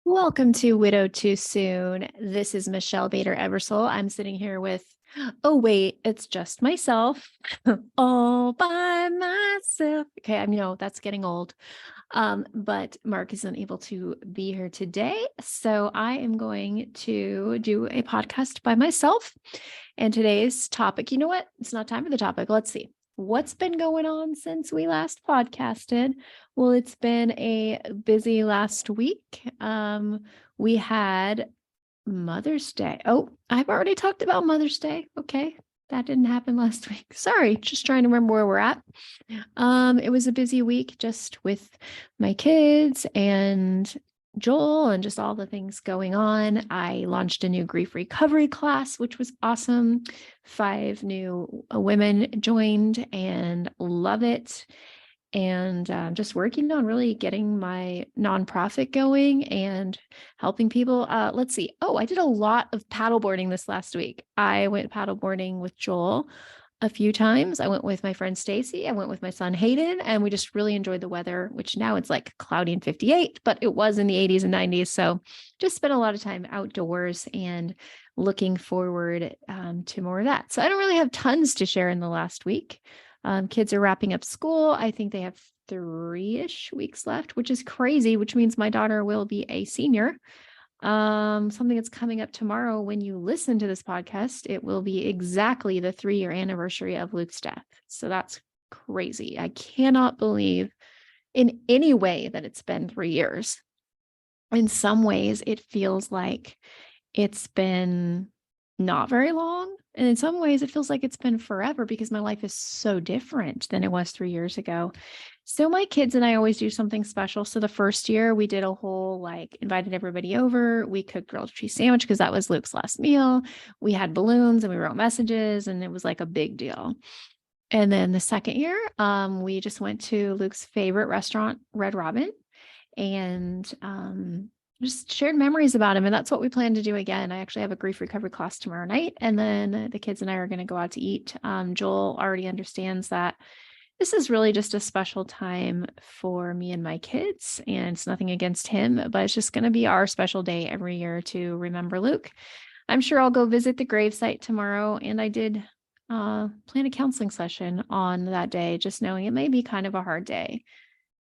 Welcome to Widow Too Soon. This is Michelle Bader Eversole. I'm sitting here with, oh, wait, it's just myself, all by myself. Okay, I know that's getting old. But Mark isn't able to be here today. So I am going to do a podcast by myself. And today's topic, you know what? It's not time for the topic. Let's see. What's been going on since we last podcasted? Well, it's been a busy last week. We had Mother's Day. Oh, I've already talked about Mother's Day. Okay. That didn't happen last week. Sorry, just trying to remember where we're at. It was a busy week just with my kids and Joel and just all the things going on. I launched a new grief recovery class, which was awesome. 5 new women joined and love it. And just working on really getting my nonprofit going and helping people. Let's see. Oh, I did a lot of paddleboarding this last week. I went paddleboarding with Joel a few times. I went with my friend Stacy. I went with my son Hayden, and we just really enjoyed the weather, which now it's like cloudy and 58, but it was in the 80s and 90s. So just spent a lot of time outdoors and looking forward to more of that. So I don't really have tons to share in the last week. Kids are wrapping up school. I think they have 3-ish weeks left, which is crazy, which means my daughter will be a senior. Something that's coming up tomorrow when you listen to this podcast, it will be exactly the 3-year anniversary of Luke's death. So that's crazy. I cannot believe in any way that it's been 3 years. In some ways, it feels like it's been not very long. And in some ways, it feels like it's been forever because my life is so different than it was 3 years ago. So my kids and I always do something special. So the first year we did a whole, invited everybody over. We cooked grilled cheese sandwich because that was Luke's last meal. We had balloons and we wrote messages, and it was like a big deal. And then the second year, we just went to Luke's favorite restaurant, Red Robin, and just shared memories about him. And that's what we plan to do again. I actually have a grief recovery class tomorrow night. And then the kids and I are going to go out to eat. Joel already understands that this is really just a special time for me and my kids. And it's nothing against him, but it's just going to be our special day every year to remember Luke. I'm sure I'll go visit the gravesite tomorrow. And I did plan a counseling session on that day, just knowing it may be kind of a hard day.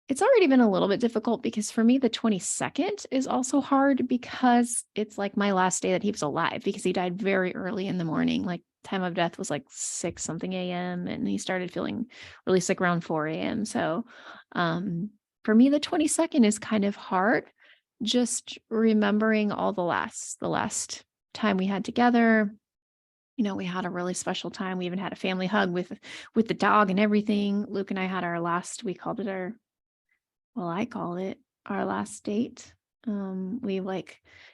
It's already been a little bit difficult because for me, the 22nd is also hard because it's like my last day that he was alive, because he died very early in the morning. Like, time of death was like 6 something a.m. and he started feeling really sick around 4 a.m. So for me, the 22nd is kind of hard, just remembering all the last time we had together. You know, we had a really special time. We even had a family hug with the dog and everything. Luke and I had our last, we called it our, well, I call it our last date.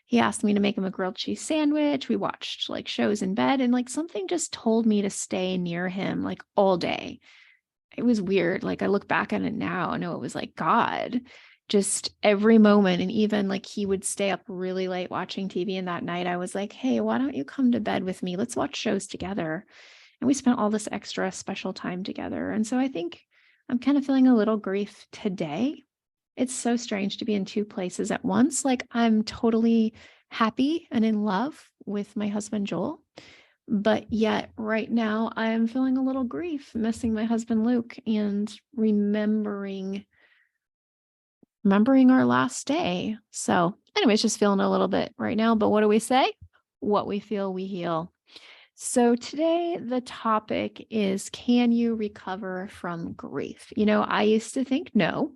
He asked me to make him a grilled cheese sandwich. We watched shows in bed, and something just told me to stay near him all day. It was weird. I look back on it now, I know it was God, just every moment. And even he would stay up really late watching TV. And that night I was like, hey, why don't you come to bed with me? Let's watch shows together. And we spent all this extra special time together. And so I think I'm kind of feeling a little grief today. It's so strange to be in 2 places at once. I'm totally happy and in love with my husband, Joel. But yet right now I am feeling a little grief, missing my husband, Luke, and remembering our last day. So anyways, just feeling a little bit right now. But what do we say? What we feel, we heal. So today the topic is, can you recover from grief? I used to think no.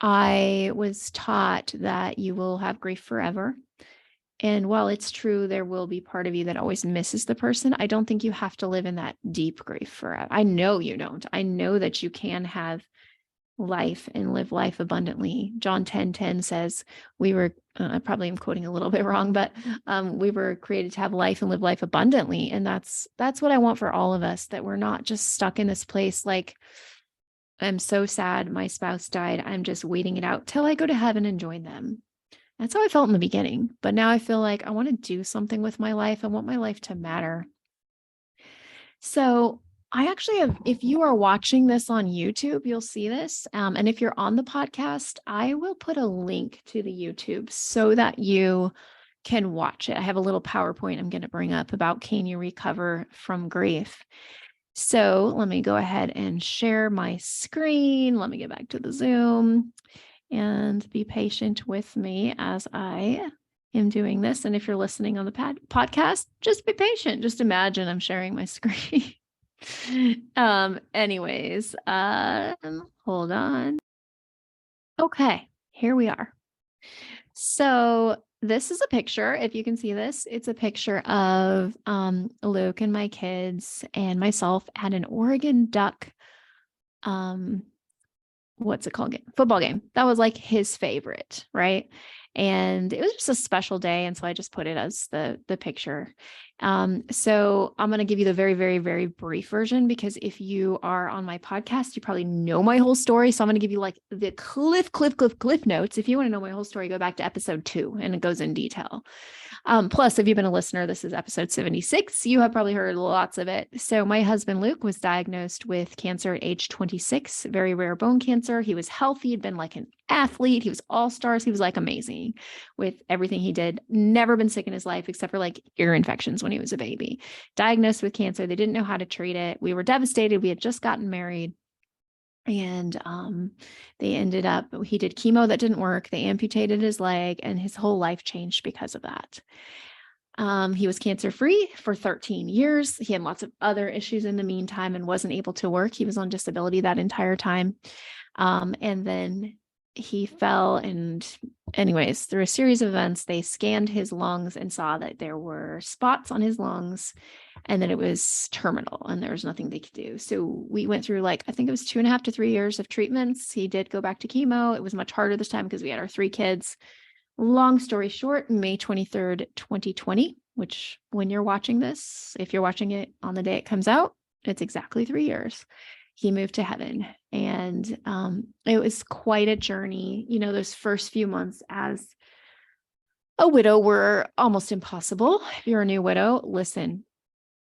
I was taught that you will have grief forever. And while it's true, there will be part of you that always misses the person, I don't think you have to live in that deep grief forever. I know you don't. I know that you can have life and live life abundantly. John 10:10 says I probably am quoting a little bit wrong, but we were created to have life and live life abundantly. And that's what I want for all of us, that we're not just stuck in this place I'm so sad my spouse died, I'm just waiting it out till I go to heaven and join them. That's how I felt in the beginning. But now I feel like I want to do something with my life. I want my life to matter. So I actually have, if you are watching this on YouTube, you'll see this. And if you're on the podcast, I will put a link to the YouTube so that you can watch it. I have a little PowerPoint I'm going to bring up about can you recover from grief. So let me go ahead and share my screen. Let me get back to the Zoom and be patient with me as I am doing this. And if you're listening on the podcast, just be patient. Just imagine I'm sharing my screen. Anyways, hold on. Okay, here we are. So this is a picture. If you can see this, it's a picture of Luke and my kids and myself at an Oregon Duck what's it called? Football game. That was like his favorite, right? And it was just a special day. And so I just put it as the picture. So I'm going to give you the very, very, very brief version, because if you are on my podcast, you probably know my whole story. So I'm going to give you like the cliff notes. If you want to know my whole story, go back to episode 2 and it goes in detail. Plus, if you've been a listener, this is episode 76. You have probably heard lots of it. So my husband, Luke, was diagnosed with cancer at age 26, very rare bone cancer. He was healthy. He'd been like an athlete. He was all stars. He was like amazing with everything he did. Never been sick in his life, except for like ear infections when he was a baby. Diagnosed with cancer. They didn't know how to treat it. We were devastated. We had just gotten married. And they ended up, he did chemo that didn't work. They amputated his leg and his whole life changed because of that. He was cancer-free for 13 years. He had lots of other issues in the meantime and wasn't able to work. He was on disability that entire time. And then he fell, and anyways, through a series of events, they scanned his lungs and saw that there were spots on his lungs and that it was terminal and there was nothing they could do. So we went through like, I think it was 2.5 to 3 years of treatments. He did go back to chemo. It was much harder this time because we had our 3 kids. Long story short, May 23rd, 2020, which when you're watching this, if you're watching it on the day it comes out, it's exactly 3 years. He moved to heaven. And it was quite a journey. You know, those first few months as a widow were almost impossible. If you're a new widow, listen,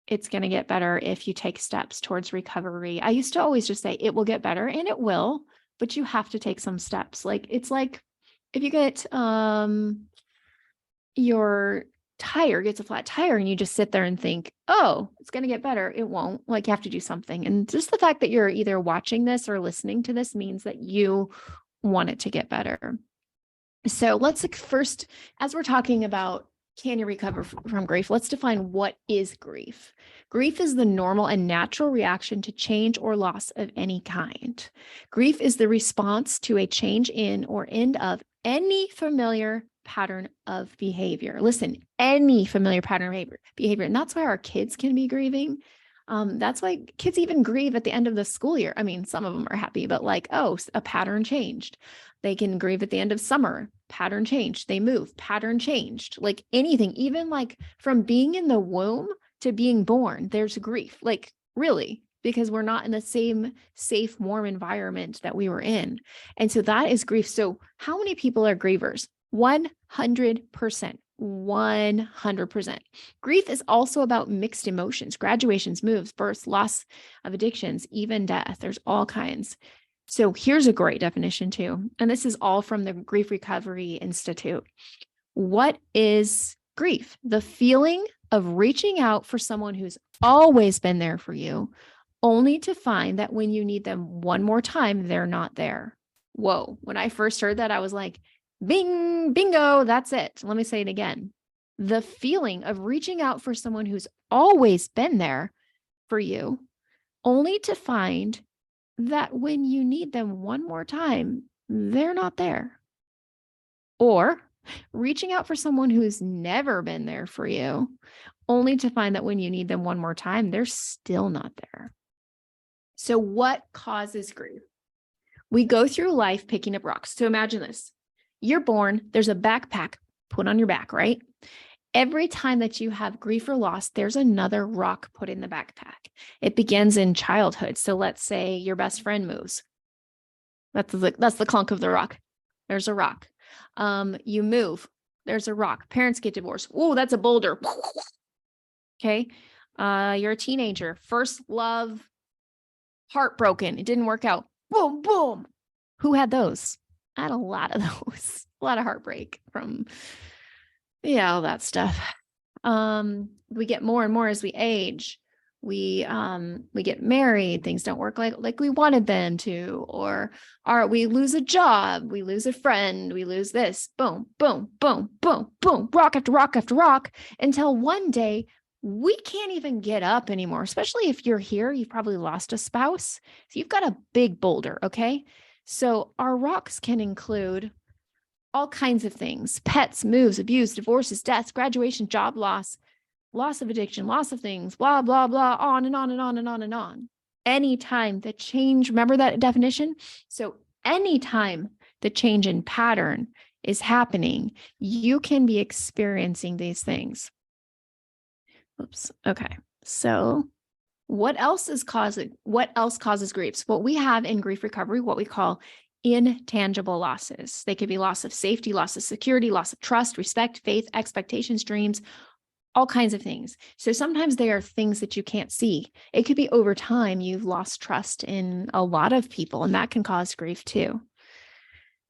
it's going to get better if you take steps towards recovery. I used to always just say it will get better, and it will, but you have to take some steps. Like, it's like if you get your tire gets a flat tire and you just sit there and think, oh, it's going to get better. It won't. Like, you have to do something. And just the fact that you're either watching this or listening to this means that you want it to get better. So let's first, as we're talking about can you recover from grief, let's define what is grief. Grief is the normal and natural reaction to change or loss of any kind. Grief is the response to a change in or end of any familiar pattern of behavior. Listen, any familiar pattern of behavior. And that's why our kids can be grieving. That's why kids even grieve at the end of the school year. I mean, some of them are happy, but like, oh, a pattern changed. They can grieve at the end of summer, pattern changed. They move, pattern changed. Like anything, even like from being in the womb to being born, there's grief. Like really, because we're not in the same safe, warm environment that we were in. And so that is grief. So how many people are grievers? 100%. 100%. Grief is also about mixed emotions, graduations, moves, births, loss of addictions, even death. There's all kinds. So here's a great definition too. And this is all from the Grief Recovery Institute. What is grief? The feeling of reaching out for someone who's always been there for you, only to find that when you need them one more time, they're not there. Whoa. When I first heard that, I was like, bing, bingo, that's it. Let me say it again. The feeling of reaching out for someone who's always been there for you, only to find that when you need them one more time, they're not there. Or reaching out for someone who's never been there for you, only to find that when you need them one more time, they're still not there. So what causes grief? We go through life picking up rocks. So imagine this. You're born, there's a backpack put on your back, right? Every time that you have grief or loss, there's another rock put in the backpack. It begins in childhood. So let's say your best friend moves. That's the clunk of the rock. There's a rock. You move. There's a rock. Parents get divorced. Oh, that's a boulder. Okay. You're a teenager. First love, Heartbroken. It didn't work out. Boom, boom. Who had those? I had a lot of those. A lot of heartbreak from, all that stuff. We get more and more as we age. We get married, things don't work like we wanted them to, or we lose a job, we lose a friend, we lose this, boom, boom, boom, boom, boom, rock after rock after rock, until one day we can't even get up anymore. Especially if you're here, you've probably lost a spouse. So you've got a big boulder, okay? So our rocks can include all kinds of things: pets, moves, abuse, divorces, deaths, graduation, job loss of addiction, loss of things, blah, blah, blah, on and on and on and on and on. Anytime the change, remember that definition? So anytime the change in pattern is happening, you can be experiencing these things. Oops. Okay. So what else causes griefs? What we have in grief recovery, what we call intangible losses. They could be loss of safety, loss of security, loss of trust, respect, faith, expectations, dreams, all kinds of things. So sometimes they are things that you can't see. It could be over time you've lost trust in a lot of people, and that can cause grief too.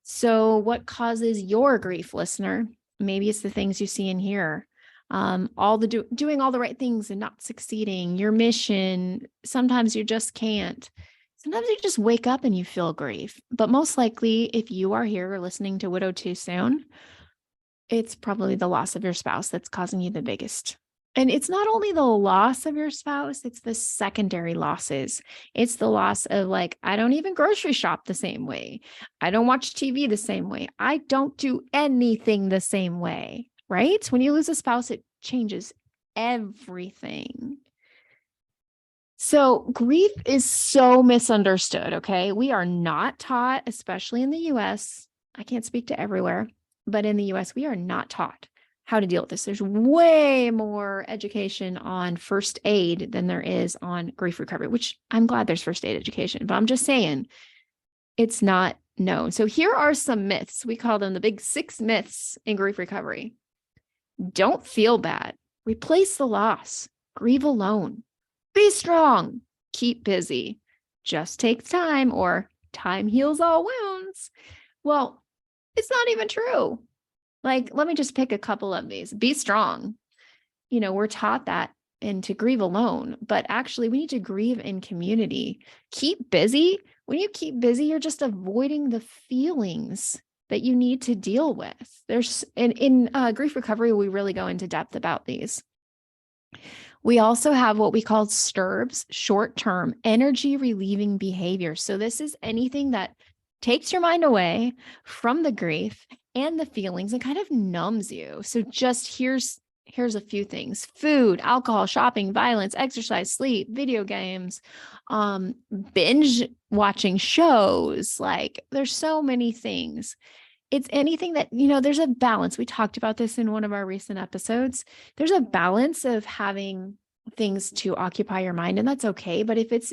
So what causes your grief, listener? Maybe it's the things you see and hear. Doing all the right things and not succeeding, your mission. Sometimes you just can't. Sometimes you just wake up and you feel grief. But most likely, if you are here listening to Widowed Too Soon, it's probably the loss of your spouse that's causing you the biggest. And it's not only the loss of your spouse, it's the secondary losses. It's the loss of, like, I don't even grocery shop the same way. I don't watch TV the same way. I don't do anything the same way, right? When you lose a spouse, it changes everything. So grief is so misunderstood, okay? We are not taught, especially in the US. I can't speak to everywhere, but in the US, we are not taught how to deal with this. There's way more education on first aid than there is on grief recovery, which I'm glad there's first aid education, but I'm just saying it's not known. So here are some myths. We call them the big 6 myths in grief recovery. Don't feel bad. Replace the loss. Grieve alone. Be strong. Keep busy. Just takes time, or time heals all wounds. Well, it's not even true. Like, let me just pick a couple of these. Be strong. We're taught that, and to grieve alone, but actually we need to grieve in community. Keep busy. When you keep busy, you're just avoiding the feelings that you need to deal with. There's in grief recovery, we really go into depth about these. We also have what we call STIRBs, short-term energy relieving behavior. So this is anything that takes your mind away from the grief and the feelings and kind of numbs you. So just here's a few things: food, alcohol, shopping, violence, exercise, sleep, video games, binge watching shows. Like, there's so many things. It's anything that, there's a balance. We talked about this in one of our recent episodes. There's a balance of having things to occupy your mind, and that's okay. But if it's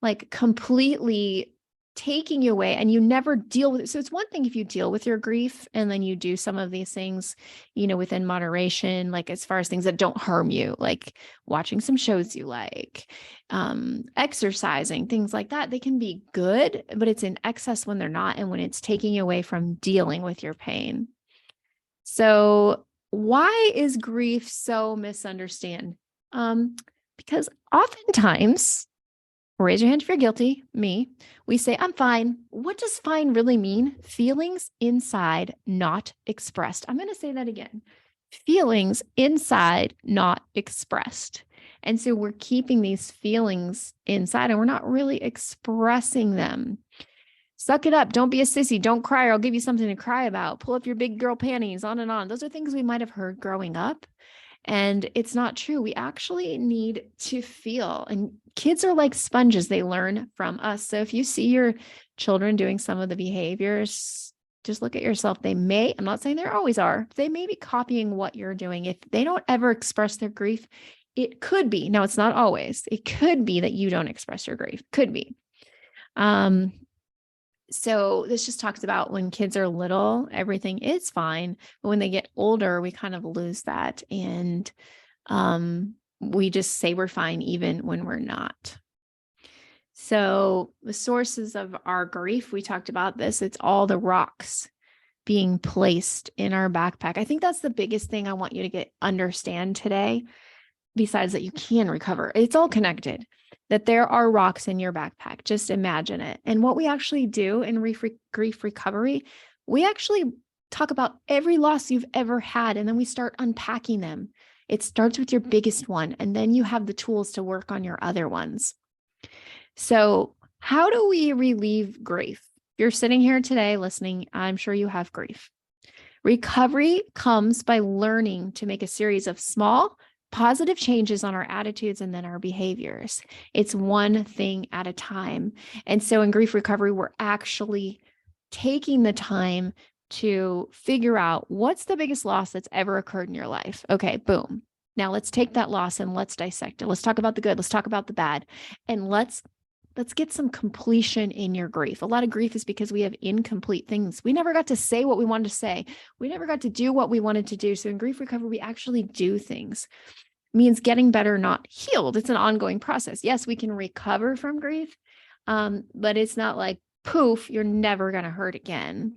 like completely taking you away and you never deal with it. So it's one thing if you deal with your grief and then you do some of these things, within moderation, like as far as things that don't harm you, like watching some shows you like, exercising, things like that. They can be good, but it's in excess when they're not, and when it's taking you away from dealing with your pain. So why is grief so misunderstood? Because oftentimes, raise your hand if you're guilty, me, we say, I'm fine. What does fine really mean? Feelings inside, not expressed. I'm going to say that again. Feelings inside, not expressed. And so we're keeping these feelings inside and we're not really expressing them. Suck it up. Don't be a sissy. Don't cry, or I'll give you something to cry about. Pull up your big girl panties, on and on. Those are things we might have heard growing up. And it's not true. We actually need to feel. And kids are like sponges. They learn from us. So if you see your children doing some of the behaviors, just look at yourself. I'm not saying they always are, they may be copying what you're doing. If they don't ever express their grief, it could be. Now, it's not always. It could be that you don't express your grief. Could be. So this just talks about when kids are little, everything is fine. But when they get older, we kind of lose that. And we just say we're fine even when we're not. So the sources of our grief, we talked about this, it's all the rocks being placed in our backpack. I think that's the biggest thing I want you to understand today, besides that you can recover. It's all connected, that there are rocks in your backpack. Just imagine it. And what we actually do in grief recovery, we actually talk about every loss you've ever had, and then we start unpacking them. It starts with your biggest one, and then you have the tools to work on your other ones. So, how do we relieve grief? If you're sitting here today listening, I'm sure you have grief. Recovery comes by learning to make a series of small, positive changes on our attitudes and then our behaviors. It's one thing at a time. And so in grief recovery, we're actually taking the time to figure out what's the biggest loss that's ever occurred in your life. Okay, boom. Now let's take that loss and let's dissect it. Let's talk about the good. Let's talk about the bad. And let's get some completion in your grief. A lot of grief is because we have incomplete things. We never got to say what we wanted to say. We never got to do what we wanted to do. So in grief recovery, we actually do things. It means getting better, not healed. It's an ongoing process. Yes, we can recover from grief, but it's not like, poof, you're never going to hurt again.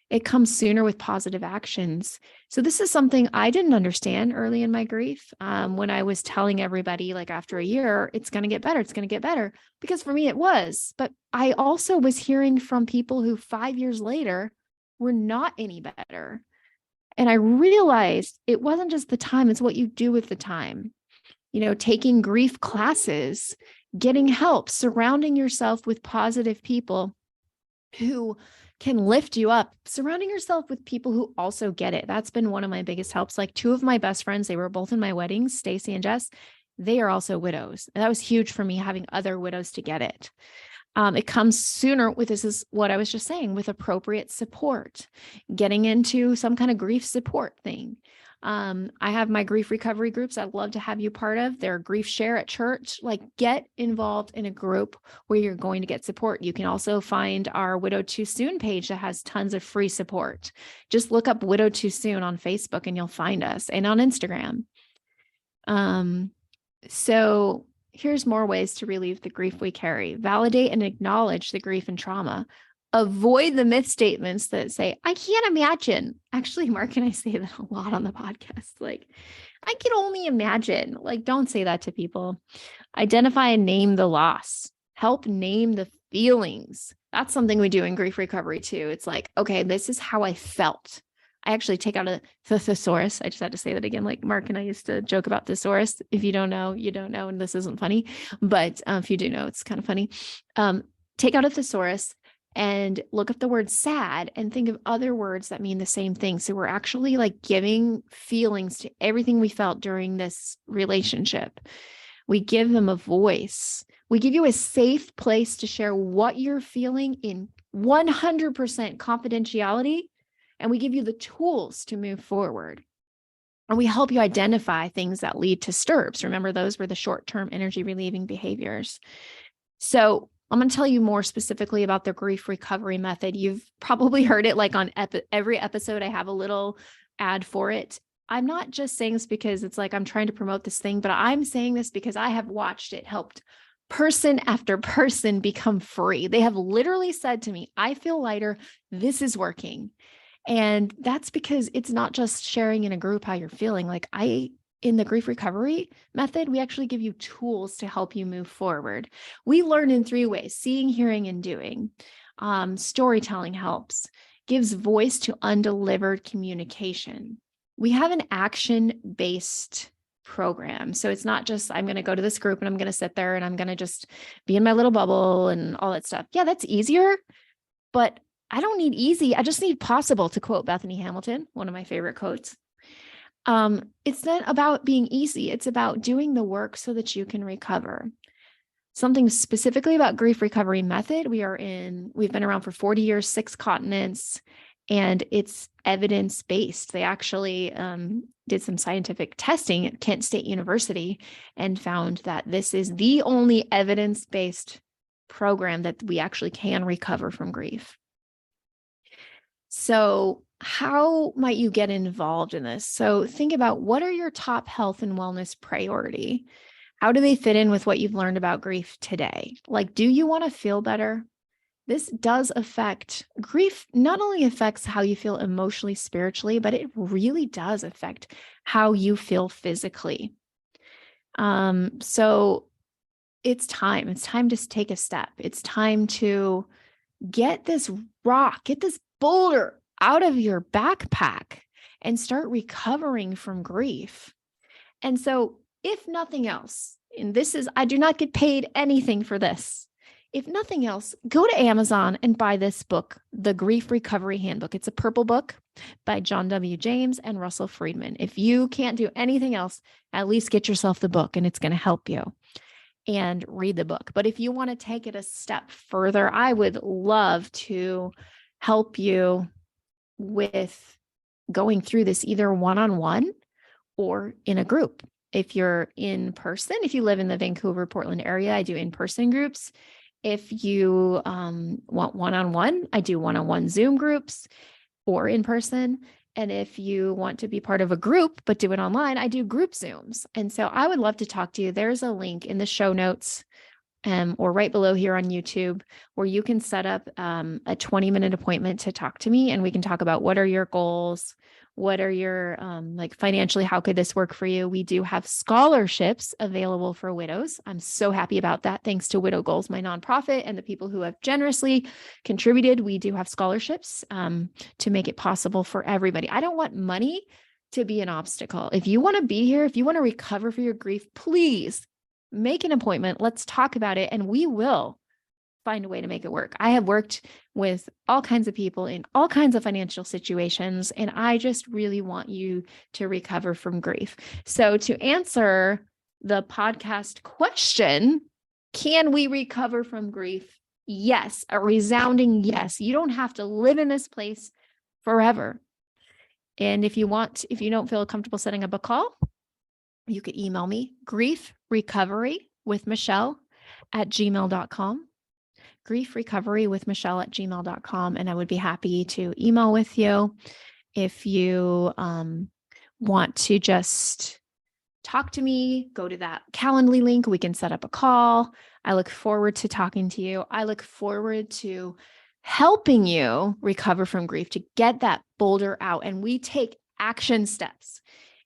It comes sooner with positive actions. So this is something I didn't understand early in my grief. When I was telling everybody, like after a year, it's going to get better. It's going to get better. Because for me, it was. But I also was hearing from people who 5 years later were not any better. And I realized it wasn't just the time, it's what you do with the time. You know, taking grief classes, getting help, surrounding yourself with positive people who can lift you up, surrounding yourself with people who also get it. That's been one of my biggest helps. Like two of my best friends, they were both in my weddings, Stacy and Jess. They are also widows. And that was huge for me, having other widows to get it. It comes sooner with, this is what I was just saying, with appropriate support, getting into some kind of grief support thing. I have my grief recovery groups I'd love to have you part of. They're grief share at church. Like, get involved in a group where you're going to get support. You can also find our Widow Too Soon page that has tons of free support. Just look up Widow Too Soon on Facebook and you'll find us, and on Instagram. So here's more ways to relieve the grief we carry. Validate and acknowledge the grief and trauma. Avoid the myth statements that say, I can't imagine. Actually, Mark and I say that a lot on the podcast. Like, I can only imagine. Like, don't say that to people. Identify and name the loss. Help name the feelings. That's something we do in grief recovery too. It's like, okay, this is how I felt. I actually take out a thesaurus. I just had to say that again. Like Mark and I used to joke about thesaurus. If you don't know, you don't know. And this isn't funny, but if you do know, it's kind of funny. Take out a thesaurus and look up the word sad and think of other words that mean the same thing. So we're actually like giving feelings to everything we felt during this relationship. We give them a voice. We give you a safe place to share what you're feeling in 100% confidentiality. And we give you the tools to move forward. And we help you identify things that lead to STIRBs. Remember, those were the short-term energy relieving behaviors. So I'm going to tell you more specifically about the grief recovery method. You've probably heard it like on every episode. I have a little ad for it. I'm not just saying this because it's like I'm trying to promote this thing, but I'm saying this because I have watched it helped person after person become free. They have literally said to me, I feel lighter. This is working. And that's because it's not just sharing in a group how you're feeling. Like in the grief recovery method, we actually give you tools to help you move forward. We learn in 3 ways: seeing, hearing, and doing. Storytelling helps, gives voice to undelivered communication. We have an action-based program. So it's not just, I'm going to go to this group and I'm going to sit there and I'm going to just be in my little bubble and all that stuff. Yeah, that's easier, but I don't need easy. I just need possible, to quote Bethany Hamilton, one of my favorite quotes. It's not about being easy. It's about doing the work so that you can recover. Something specifically about grief recovery method. We've been around for 40 years, 6 continents, and it's evidence-based. They actually did some scientific testing at Kent State University and found that this is the only evidence-based program that we actually can recover from grief. So how might you get involved in this? So think about, what are your top health and wellness priority? How do they fit in with what you've learned about grief today? Like, do you want to feel better? This does affect grief, not only affects how you feel emotionally, spiritually, but it really does affect how you feel physically. So it's time. It's time to take a step. It's time to get this rock, get this boulder out of your backpack and start recovering from grief. And so, if nothing else, and this is, I do not get paid anything for this. If nothing else, go to Amazon and buy this book, The Grief Recovery Handbook. It's a purple book by John W. James and Russell Friedman. If you can't do anything else, at least get yourself the book and it's going to help you, and read the book. But if you want to take it a step further, I would love to help you with going through this either one-on-one or in a group. If you're in person, if you live in the Vancouver, Portland area, I do in-person groups. If you want one-on-one, I do one-on-one Zoom groups or in person. And if you want to be part of a group, but do it online, I do group Zooms. And so I would love to talk to you. There's a link in the show notes or right below here on YouTube where you can set up a 20-minute appointment to talk to me. And we can talk about what are your goals? What are your, like financially, how could this work for you? We do have scholarships available for widows. I'm so happy about that. Thanks to Widow Goals, my nonprofit, and the people who have generously contributed. We do have scholarships to make it possible for everybody. I don't want money to be an obstacle. If you want to be here, if you want to recover for your grief, please make an appointment. Let's talk about it, and we will find a way to make it work. I have worked with all kinds of people in all kinds of financial situations, and I just really want you to recover from grief. So to answer the podcast question, can we recover from grief? Yes, a resounding yes. You don't have to live in this place forever. And if you don't feel comfortable setting up a call, you could email me, griefrecoverywithmichelle@gmail.com. griefrecoverywithmichelle@gmail.com. And I would be happy to email with you. If you want to just talk to me, go to that Calendly link. We can set up a call. I look forward to talking to you. I look forward to helping you recover from grief, to get that boulder out. And we take action steps.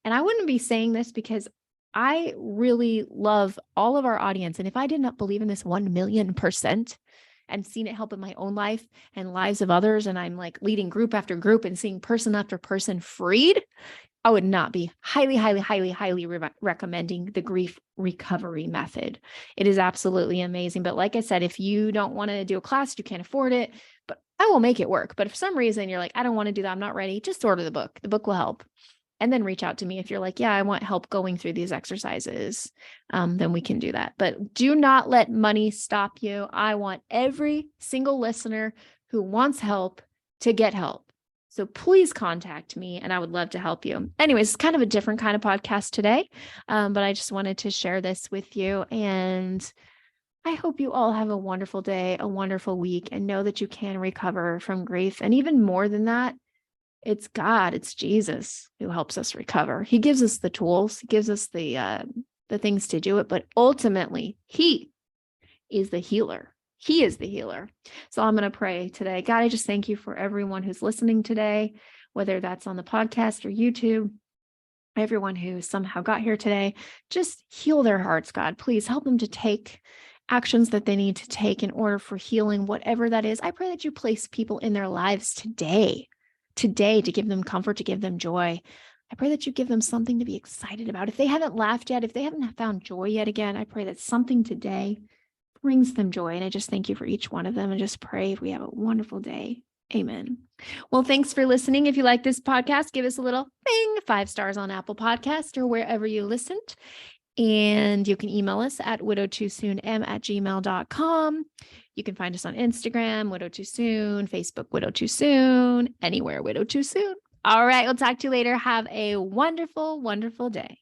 And I wouldn't be saying this because I really love all of our audience. And if I did not believe in this 1,000,000% and seen it help in my own life and lives of others, and I'm like leading group after group and seeing person after person freed, I would not be highly, highly, highly, highly recommending the grief recovery method. It is absolutely amazing. But like I said, if you don't want to do a class, you can't afford it, but I will make it work. But if for some reason you're like, I don't want to do that, I'm not ready, just order the book. The book will help. And then reach out to me if you're like, yeah, I want help going through these exercises. Then we can do that. But do not let money stop you. I want every single listener who wants help to get help. So please contact me and I would love to help you. Anyways, it's kind of a different kind of podcast today, but I just wanted to share this with you. And I hope you all have a wonderful day, a wonderful week, and know that you can recover from grief. And even more than that, it's God, it's Jesus who helps us recover. He gives us the tools, he gives us the things to do it, but ultimately he is the healer. He is the healer. So I'm going to pray today. God, I just thank you for everyone who's listening today, whether that's on the podcast or YouTube, everyone who somehow got here today. Just heal their hearts, God. Please help them to take actions that they need to take in order for healing, whatever that is. I pray that you place people in their lives today to give them comfort, to give them joy. I pray that you give them something to be excited about. If they haven't laughed yet, if they haven't found joy yet again, I pray that something today brings them joy. And I just thank you for each one of them and just pray we have a wonderful day. Amen. Well, thanks for listening. If you like this podcast, give us a little bing, 5 stars on Apple Podcast or wherever you listened. And you can email us at widowtoosoonm@gmail.com. You can find us on Instagram, Widow Too Soon, Facebook, Widow Too Soon, anywhere, Widow Too Soon. All right, we'll talk to you later. Have a wonderful, wonderful day.